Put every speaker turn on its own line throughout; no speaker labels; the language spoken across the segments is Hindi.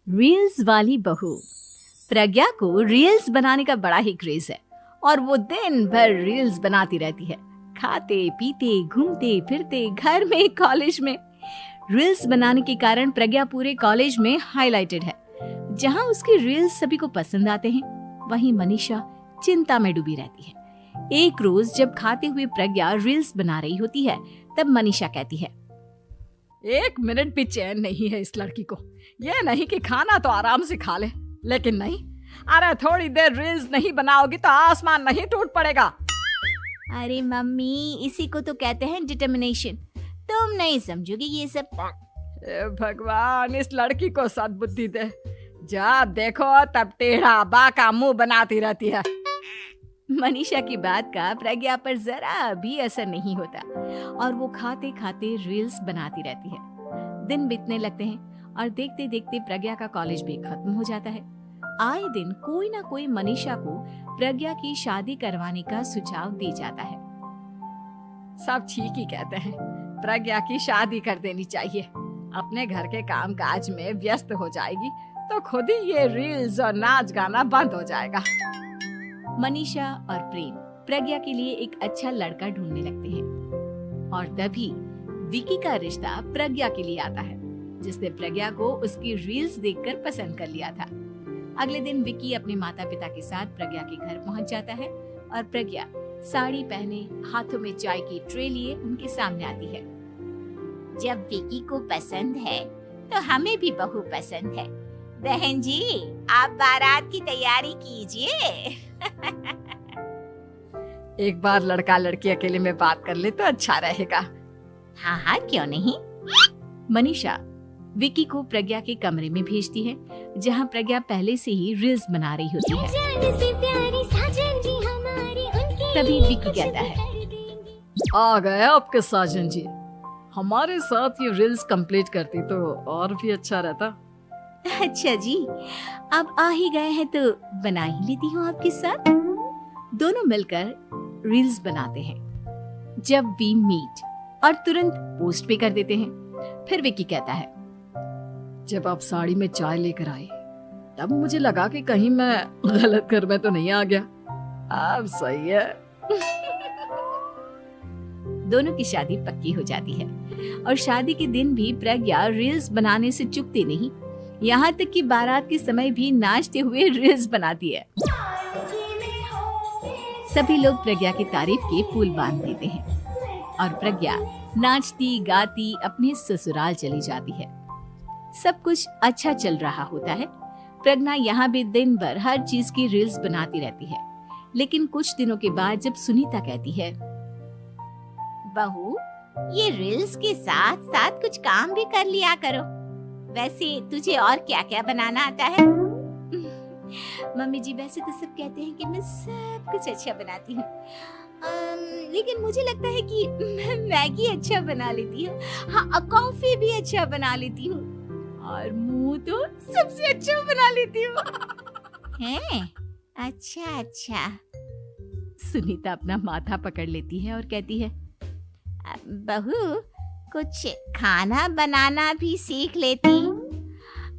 रील्स वाली बहू। प्रज्ञा को रील्स बनाने का बड़ा ही क्रेज है और वो दिन भर रील्स बनाती रहती है। खाते पीते घूमते फिरते घर में कॉलेज में रील्स बनाने के कारण प्रज्ञा पूरे कॉलेज में हाईलाइटेड है। जहां उसकी रील्स सभी को पसंद आते हैं, वहीं मनीषा चिंता में डूबी रहती है। एक रोज जब खाते हुए प्रज्ञा रील्स बना रही होती है, तब मनीषा कहती है,
1 मिनट भी चैन नहीं है इस लड़की को। ये नहीं कि खाना तो आराम से खा ले, लेकिन नहीं, अरे थोड़ी देर रील्स नहीं बनाओगी तो आसमान नहीं टूट पड़ेगा।
अरे मम्मी, इसी को तो कहते हैं डिटर्मिनेशन। तुम नहीं समझोगी ये सब।
भगवान, इस लड़की को सद्बुद्धि दे। जब देखो तब टेढ़ा बाका मुंह बनाती रहती है।
मनीषा की बात का प्रज्ञा पर जरा भी असर नहीं होता और वो खाते खाते रील्स बनाती रहती है। दिन बीतने लगते हैं और देखते देखते प्रज्ञा का कॉलेज भी खत्म हो जाता है। आए दिन कोई ना कोई मनीषा को प्रज्ञा की शादी करवाने का सुझाव दी जाता है।
सब ठीक ही कहते हैं, प्रज्ञा की शादी कर देनी चाहिए। अपने घर के काम काज में व्यस्त हो जाएगी तो खुद ही ये रील्स और नाच गाना बंद हो जाएगा।
मनीषा और प्रेम प्रज्ञा के लिए एक अच्छा लड़का ढूंढने लगते हैं और तभी विकी का रिश्ता प्रज्ञा के लिए आता है, जिसने प्रज्ञा को उसकी रील्स देखकर पसंद कर लिया था। अगले दिन विकी अपने माता पिता के साथ प्रज्ञा के घर पहुंच जाता है और प्रज्ञा साड़ी पहने हाथों में चाय की ट्रे लिए उनके सामने आती है।
जब विकी को पसंद है तो हमें भी बहू पसंद है। बहन जी, आप बारात की तैयारी कीजिए।
एक बार लड़का लड़की अकेले में बात कर ले तो अच्छा रहेगा।
हाँ हाँ, क्यों नहीं।
मनीषा विकी को प्रज्ञा के कमरे में भेजती है, जहां प्रज्ञा पहले से ही रील्स बना रही होती है। तभी विकी कहता है,
आ गए आपके साजन जी। हमारे साथ ये रील्स कंप्लीट करती तो और भी अच्छा रहता।
अच्छा जी, अब आ ही गए हैं तो बना ही लेती हूँ आपके साथ। दोनों मिलकर रील्स बनाते हैं। जब वी मीट और तुरंत पोस्ट भी कर देते हैं। फिर विकी कहता है,
जब आप साड़ी में चाय लेकर आए तब मुझे लगा कि कहीं मैं गलत घर में तो नहीं आ गया। अब सही है।
दोनों की शादी पक्की हो जाती है और शादी के दिन भी प्रज्ञा रील्स बनाने से चूकती नहीं। यहाँ तक कि बारात के समय भी नाचते हुए रील्स बनाती है। सभी लोग प्रज्ञा की तारीफ के पुल बांध देते हैं और प्रज्ञा नाचती गाती अपने ससुराल चली जाती है। सब कुछ अच्छा चल रहा होता है। प्रज्ञा यहाँ भी दिन भर हर चीज की रील्स बनाती रहती है। लेकिन कुछ दिनों के बाद जब सुनीता कहती है,
बहू, ये रील्स के साथ साथ कुछ काम भी कर लिया करो। वैसे तुझे और क्या क्या बनाना आता है?
मम्मी जी, वैसे तो सब कहते हैं कि मैं सब कुछ अच्छा बनाती हूँ, लेकिन मुझे लगता है कि मैं मैगी अच्छा बना लेती हूँ। हाँ, कॉफी भी अच्छा बना लेती हूँ और मुंह तो सबसे अच्छा बना लेती हूँ।
हैं? अच्छा अच्छा।
सुनीता अपना माथा पकड़ लेती है और कहती है,
बहू, कुछ खाना बनाना भी सीख लेती।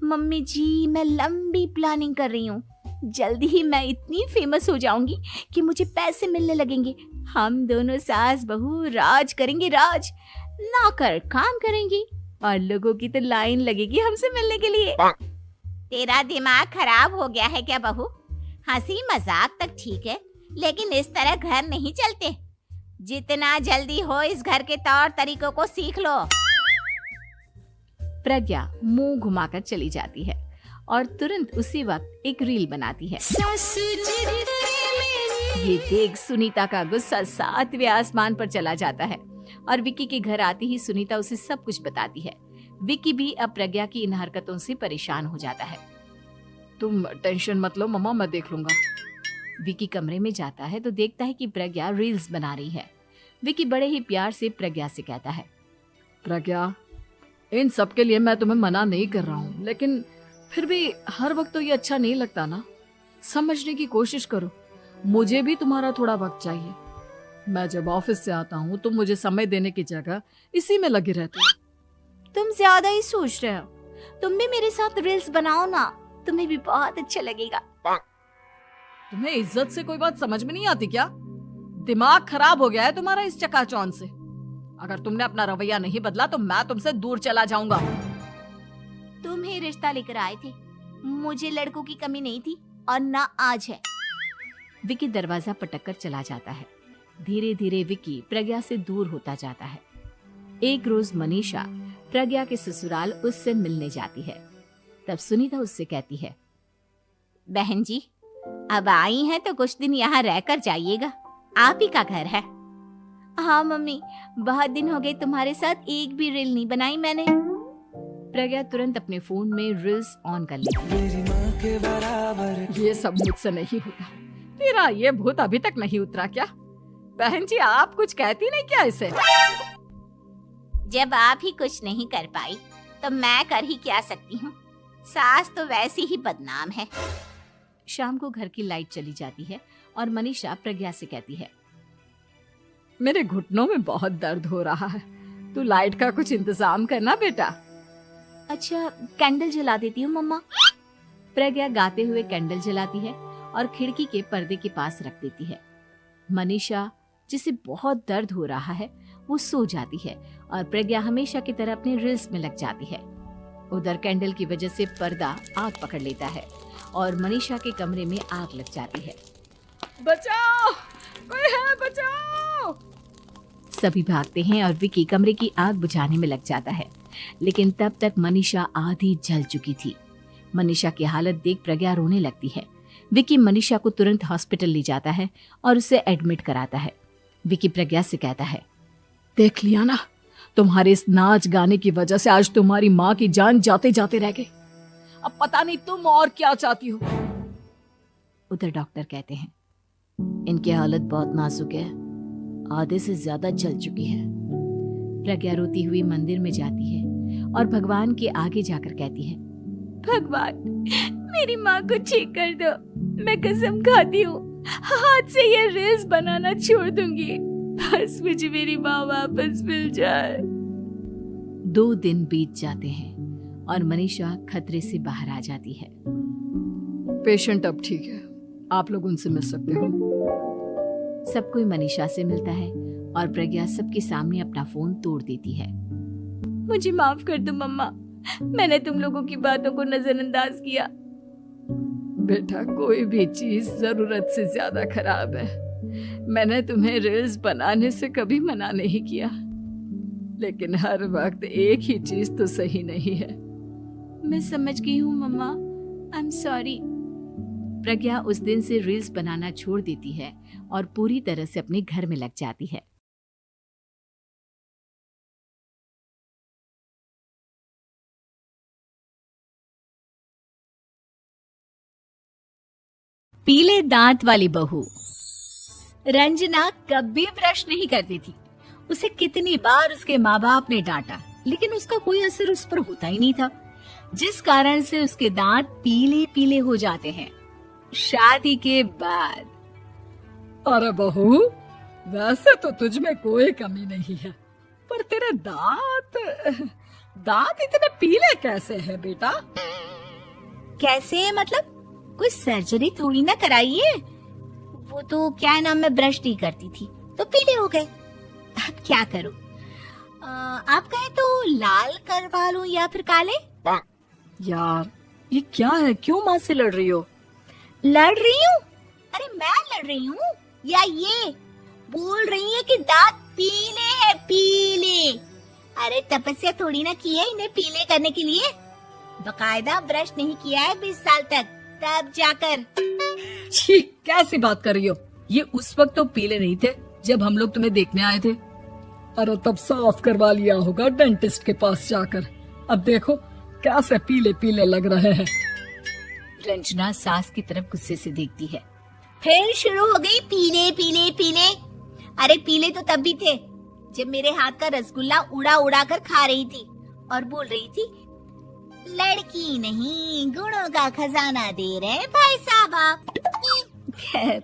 मम्मी जी, मैं लंबी प्लानिंग कर रही हूँ। जल्दी ही मैं इतनी फेमस हो जाऊंगी कि मुझे पैसे मिलने लगेंगे। हम दोनों सास बहू राज करेंगे, राज। नौकर काम करेंगे और लोगों की तो लाइन लगेगी हमसे मिलने के लिए।
तेरा दिमाग खराब हो गया है क्या बहू? हंसी मजाक तक ठीक है, लेकिन इस तरह घर नहीं चलते। जितना जल्दी हो इस घर के तौर तरीकों को सीख लो।
प्रज्ञा मुंह घुमाकर चली जाती है और तुरंत उसी वक्त एक रील बनाती है। ये देख सुनीता का गुस्सा 7वें आसमान पर चला जाता है और विकी के घर आती ही सुनीता उसे सब कुछ बताती है। विकी भी अब प्रज्ञा की इन हरकतों से परेशान हो जाता है।
तुम टेंशन मत लो मम्मा, मैं देख लूंगा।
विकी कमरे में जाता है तो देखता है कि प्रज्ञा रील्स बना रही है। विकी बड़े ही प्यार से प्रज्ञा से कहता है,
प्रज्ञा, इन सब के लिए मैं तुम्हें मना नहीं कर रहा हूँ, लेकिन फिर भी हर वक्त तो ये अच्छा नहीं लगता ना। समझने की कोशिश करो, मुझे भी तुम्हारा थोड़ा वक्त चाहिए। मैं जब ऑफिस से आता हूँ तो मुझे समय देने की जगह इसी में लगी रहती है।
तुम ज्यादा ही सोच रहे हो। तुम भी मेरे साथ रील्स बनाओ ना, तुम्हें भी बहुत अच्छा लगेगा।
तुम्हें इज्जत से कोई बात समझ में नहीं आती क्या? दिमाग खराब हो गया है तुम्हारा इस चकाचौंध से। अगर तुमने अपना रवैया नहीं बदला तो मैं तुमसे दूर चला जाऊंगा।
तुम ही रिश्ता लेकर आए थे, मुझे लड़कों की कमी नहीं थी और ना आज है।
विकी दरवाजा पटककर चला जाता है। धीरे धीरे विकी प्रज्ञा से दूर होता जाता है। एक रोज मनीषा प्रज्ञा के ससुराल उससे मिलने जाती है। तब सुनीता उससे कहती है,
बहन जी अब आई हैं तो कुछ दिन यहाँ रहकर जाइएगा, आप ही का घर है। हाँ मम्मी, बहुत दिन हो गए तुम्हारे साथ एक भी रील नहीं बनाई मैंने।
प्रज्ञा तुरंत अपने फोन में रील्स ऑन कर लेती है।
ये सब मुझसे नहीं होता। तेरा ये भूत अभी तक नहीं उतरा क्या? बहन जी आप कुछ कहती नहीं क्या इसे?
जब आप ही कुछ नहीं कर पाई तो मैं कर ही क्या सकती हूँ। सास तो वैसी ही बदनाम है।
शाम को घर की लाइट चली जाती है और मनीषा प्रज्ञा से कहती है,
मेरे घुटनों में बहुत दर्द हो रहा है, तू लाइट का कुछ इंतजाम करना बेटा।
अच्छा कैंडल जला देती हूँ मम्मा। प्रज्ञा गाते हुए कैंडल जलाती है और खिड़की के पर्दे के पास रख देती है। मनीषा जिसे बहुत दर्द हो रहा है वो सो जाती है और प्रज्ञा हमेशा की तरह अपने रील्स में लग जाती है। उधर कैंडल की वजह से पर्दा आग पकड़ लेता है और मनीषा के कमरे में आग लग जाती है।
बचाओ, कोई है बचाओ।
सभी भागते हैं और विकी कमरे की आग बुझाने में लग जाता है, लेकिन तब तक मनीषा आधी जल चुकी थी। मनीषा की हालत देख प्रज्ञा रोने लगती है। विकी मनीषा को तुरंत हॉस्पिटल ले जाता है और उसे एडमिट कराता है। विकी प्रज्ञा से कहता है,
देख लिया ना, तुम्हारे इस नाच गाने की वजह से आज तुम्हारी माँ की जान जाते जाते रह गई। अब पता नहीं तुम और क्या चाहती हो।
उधर डॉक्टर कहते हैं, इनकी हालत बहुत नाजुक है, आधे से ज्यादा जल चुकी है। प्रज्ञा रोती हुई मंदिर में जाती है और भगवान के आगे जाकर कहती है, भगवान मेरी माँ को ठीक कर दो, मैं कसम खाती हूँ हाथ से ये रील्स बनाना छोड़ दूंगी, बस मुझे मेरी माँ वापस मिल जाए। 2 दिन बीत जाते हैं और मनीषा खतरे से बाहर आ जाती है।
पेशेंट अब ठीक है, आप लोग उनसे मिल सकते हो।
सब कोई मनीषा से मिलता है और प्रज्ञा सबके सामने अपना फोन तोड़ देती है। मुझे माफ कर दो मम्मा, मैंने तुम लोगों की बातों को नजरअंदाज किया।
बेटा कोई भी चीज जरूरत से ज्यादा खराब है। मैंने तुम्हें रील्स बनाने से कभी मना नहीं किया, लेकिन हर वक्त एक ही चीज तो सही नहीं है।
मैं समझ गई हूँ मम्मा, आई एम सॉरी। प्रज्ञा उस दिन से रील्स बनाना छोड़ देती है और पूरी तरह से अपने घर में लग जाती है। पीले दांत वाली बहू। रंजना कभी ब्रश नहीं करती थी। उसे कितनी बार उसके माँ बाप ने डांटा, लेकिन उसका कोई असर उस पर होता ही नहीं था, जिस कारण से उसके दांत पीले पीले हो जाते हैं। शादी के बाद
अरे बहू, वैसे तो तुझ में कोई कमी नहीं है, पर तेरे दांत इतने पीले कैसे हैं बेटा?
कैसे मतलब? कोई सर्जरी थोड़ी ना कराइए। वो तो क्या नाम, मैं ब्रश नहीं करती थी तो पीले हो गए। अब क्या करूं? आप कहें तो लाल करवा लूं या फिर काले?
यार ये क्या है, क्यों माँ से लड़ रही हो?
लड़ रही हूँ? अरे मैं लड़ रही हूँ या ये बोल रही है कि दांत पीले हैं, पीले? अरे तपस्या थोड़ी ना की है इन्हें पीले करने के लिए। बकायदा ब्रश नहीं किया है 20 साल तक, तब जाकर।
छी, कैसी बात कर रही हो? ये उस वक्त तो पीले नहीं थे जब हम लोग तुम्हें देखने आए थे। अरे तब साफ करवा लिया होगा डेंटिस्ट के पास जाकर। अब देखो कैसे पीले पीले लग रहे हैं।
रंजना सास की तरफ गुस्से से देखती है।
फिर शुरू हो गई पीले पीले पीले। अरे पीले तो तब भी थे जब मेरे हाथ का रसगुल्ला उड़ा उड़ा कर खा रही थी और बोल रही थी, लड़की नहीं गुणों का खजाना दे रहे भाई साहब आप।
खैर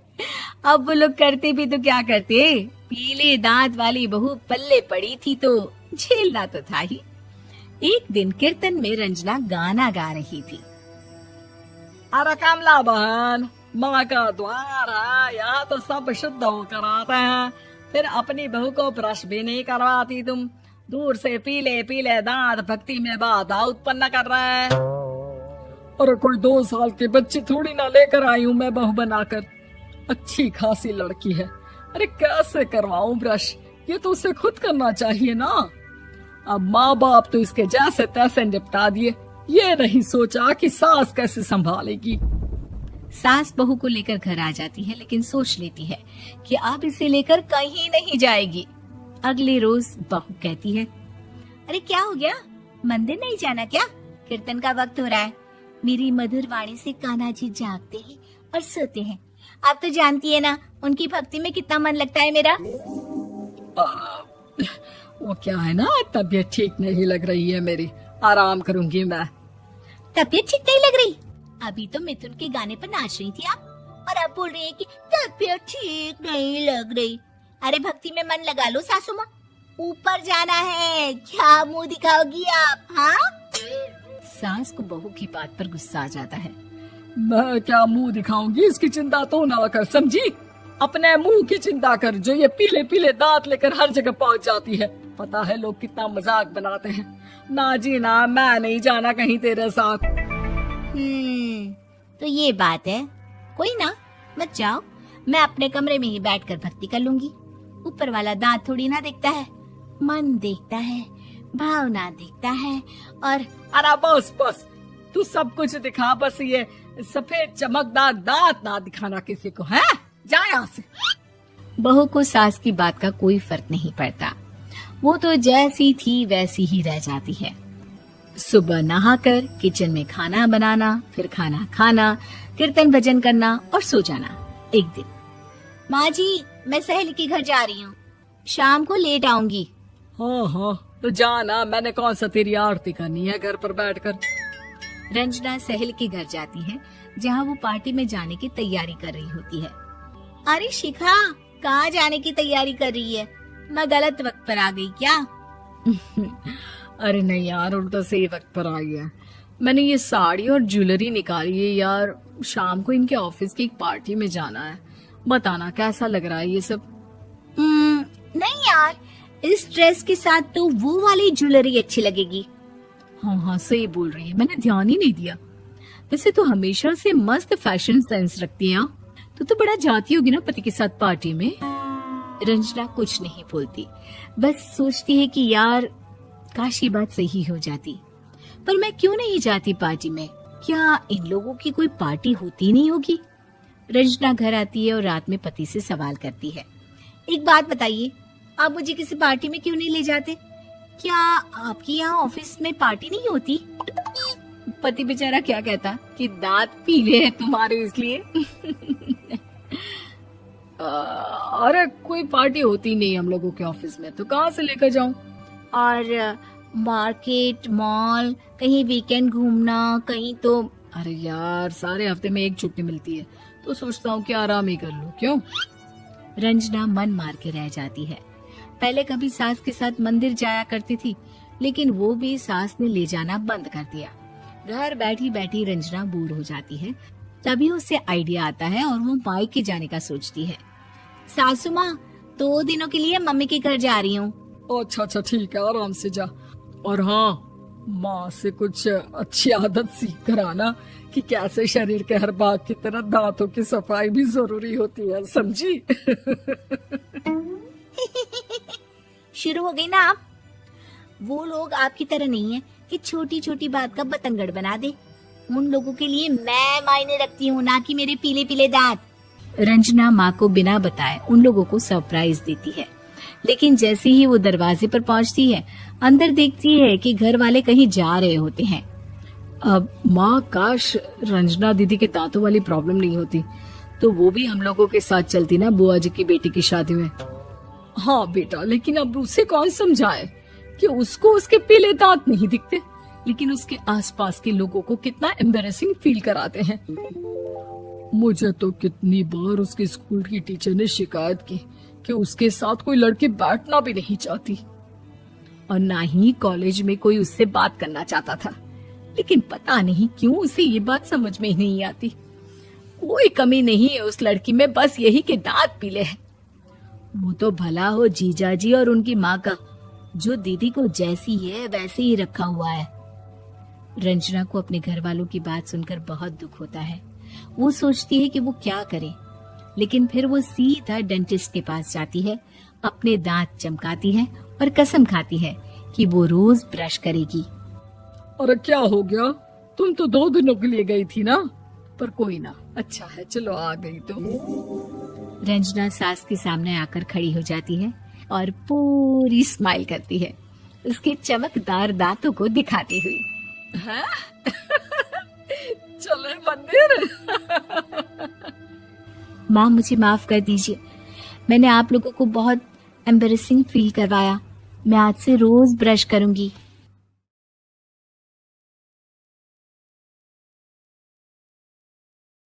अब वो लोग करते भी तो क्या करते, पीले दांत वाली बहू पल्ले पड़ी थी तो झेलना तो था ही। एक दिन कीर्तन में रंजना गाना गा रही थी।
अरे कमला बहन, माँ का द्वार है, यहाँ तो सब शुद्ध होकर आते हैं, फिर अपनी बहू को ब्रश भी नहीं करवाती तुम। दूर से पीले पीले दांत भक्ति में बाधा उत्पन्न कर रहे हैं। अरे कोई 2 साल के बच्चे थोड़ी ना लेकर आई हूँ मैं बहू बनाकर, अच्छी खासी लड़की है। अरे कैसे करवाऊं ब्रश, ये तो उसे खुद करना चाहिए ना। अब माँ बाप तो इसके जैसे तैसे निपटा दिए, ये नहीं सोचा कि सास कैसे संभालेगी।
सास बहू को लेकर घर आ जाती है, लेकिन सोच लेती है कि अब इसे लेकर कहीं नहीं जाएगी। अगले रोज बहू कहती है,
अरे क्या हो गया, मंदिर नहीं जाना क्या? कीर्तन का वक्त हो रहा है। मेरी मधुर वाणी से कान्हा जी जागते हैं और सोते हैं। आप तो जानती है ना उनकी भक्ति में कितना मन लगता है मेरा।
वो क्या है ना, तबीयत ठीक नहीं लग रही है मेरी, आराम करूंगी मैं।
तबीयत ठीक नहीं लग रही? अभी तो मिथुन के गाने पर नाच रही थी आप, और अब बोल रही है कि तबीयत ठीक नहीं लग रही। अरे भक्ति में मन लगा लो सासू माँ, ऊपर जाना है, क्या मुंह दिखाओगी आप? हाँ,
सास को बहू की बात पर गुस्सा आ जाता है।
मैं क्या मुंह दिखाऊंगी, इसकी चिंता तो ना कर, समझी? अपने मुंह की चिंता कर, जो ये पीले पीले दांत लेकर हर जगह पहुंच जाती है। पता है लोग कितना मजाक बनाते हैं। ना जी ना, मैं नहीं जाना कहीं तेरे साथ।
तो ये बात है। कोई ना, मत जाओ, मैं अपने कमरे में ही बैठकर भक्ति कर लूंगी। ऊपर वाला दांत थोड़ी ना देखता है, मन देखता है, भावना देखता है। और
अरे बस बस, तू सब कुछ दिखा, बस ये सफेद चमकदार दांत ना दिखाना किसी को, है? जा यहाँ से।
बहू को सास की बात का कोई फर्क नहीं पड़ता, वो तो जैसी थी वैसी ही रह जाती है। सुबह नहाकर किचन में खाना बनाना, फिर खाना खाना, कीर्तन भजन करना और सो जाना। एक दिन,
माँ जी, मैं सहेली के घर जा रही हूँ, शाम को लेट आऊंगी।
हाँ हाँ, तो जाना, मैंने कौन सा तेरी आरती करनी है घर पर बैठकर।
रंजना सहेल के घर जाती है, जहाँ वो पार्टी में जाने की तैयारी कर रही होती है।
अरे शिखा, कहाँ जाने की तैयारी कर रही है? मैं गलत वक्त पर आ गई क्या?
अरे नहीं यार, उल्टा सही वक्त पर आई है। मैंने ये साड़ी और ज्वेलरी निकाली है यार, शाम को इनके ऑफिस की एक पार्टी में जाना है। बताना कैसा लग रहा है ये सब?
नहीं यार, इस ड्रेस के साथ तो वो वाली ज्वेलरी अच्छी लगेगी।
हाँ हाँ, सही बोल रही है, मैंने ध्यान ही नहीं दिया। वैसे तो हमेशा से मस्त फैशन सेंस रखती है। तो बड़ा जाती होगी ना पति के साथ पार्टी में।
रंजना कुछ नहीं बोलती, बस सोचती है कि यार काश ये बात सही हो जाती, पर मैं क्यों नहीं जाती पार्टी में? क्या इन लोगों की कोई पार्टी होती नहीं होगी? रंजना घर आती है और रात में पति से सवाल करती है,
एक बात बताइए, आप मुझे किसी पार्टी में क्यों नहीं ले जाते? क्या आपके यहाँ ऑफिस में पार्टी नहीं होती?
पति बेचारा क्या कहता कि दांत पीले हैं तुम्हारे इसलिए।
अरे कोई पार्टी होती नहीं हम लोगों के ऑफिस में, तो कहाँ से लेकर जाऊं?
और मार्केट, मॉल, कहीं वीकेंड घूमना, कहीं तो।
अरे यार, सारे हफ्ते में एक छुट्टी मिलती है, तो सोचता हूँ कि आराम ही कर लूं। क्यों?
रंजना मन मार के रह जाती है। पहले कभी सास के साथ मंदिर जाया करती थी, लेकिन वो भी सास ने ले जाना बंद कर दिया। घर बैठी बैठी रंजना बोर हो जाती है। तभी उसे आइडिया आता है और वो मायके जाने का सोचती है।
सासू माँ, 2 दिनों के लिए मम्मी के घर जा रही हूँ।
अच्छा अच्छा, ठीक है, आराम से जा। और हाँ, माँ से कुछ अच्छी आदत सीख कर आना कि कैसे शरीर के हर भाग की तरह दांतों की सफाई भी जरूरी होती है, समझी?
शुरू हो गई ना आप। वो लोग आपकी तरह नहीं है कि छोटी छोटी बात का बतंगड़ बना दे। उन लोगों के लिए मैं मायने रखती हूँ, ना कि मेरे पीले पीले दांत।
रंजना माँ को बिना बताए उन लोगों को सरप्राइज देती है, लेकिन जैसे ही वो दरवाजे पर पहुंचती है, अंदर देखती है कि घर वाले कहीं जा रहे होते हैं।
अब माँ, काश रंजना दीदी के दांतों वाली प्रॉब्लम नहीं होती, तो वो भी हम लोगों के साथ चलती ना बुआ जी की बेटी की शादी में। हाँ बेटा, लेकिन अब उसे कौन समझाए कि उसको उसके पीले दांत नहीं दिखते, लेकिन उसके आसपास के लोगों को कितना एम्बैरेसिंग फील कराते हैं। मुझे तो कितनी बार उसके स्कूल की टीचर ने शिकायत की कि उसके साथ कोई लड़की बैठना भी नहीं चाहती।
और ना ही कॉलेज में कोई उससे बात करना चाहता था। लेकिन पता नहीं क्यों उसे ये बात समझ में ही नहीं आती। कोई कमी नहीं है उस लड़की में, बस यही कि दांत पीले हैं। वो तो भला हो जीजाजी और उनकी माँ का, जो दीदी को जैसी है वैसे ही रखा हुआ है। रंजना को अपने घर वालों की बात सुनकर बहुत दुख होता है। वो सोचती है कि वो क्या करे, लेकिन फिर वो सीधा डेंटिस्ट के पास जाती है, अपने दांत चमकाती है और कसम खाती है कि वो रोज ब्रश करेगी।
अरे क्या हो गया? तुम तो 2 दिनों के लिए गई थी ना। पर कोई ना, अच्छा है, चलो आ गई तो।
रंजना सास के सामने आकर खड़ी हो जाती है और पूरी स्माइल करती है, उसके चमकदार दांतों को दिखाती हुई।
हैं? चले मंदिर।
माँ मुझे माफ कर दीजिए, मैंने आप लोगों को बहुत एम्बेरसिंग फील करवाया। मैं आज से रोज ब्रश करूंगी।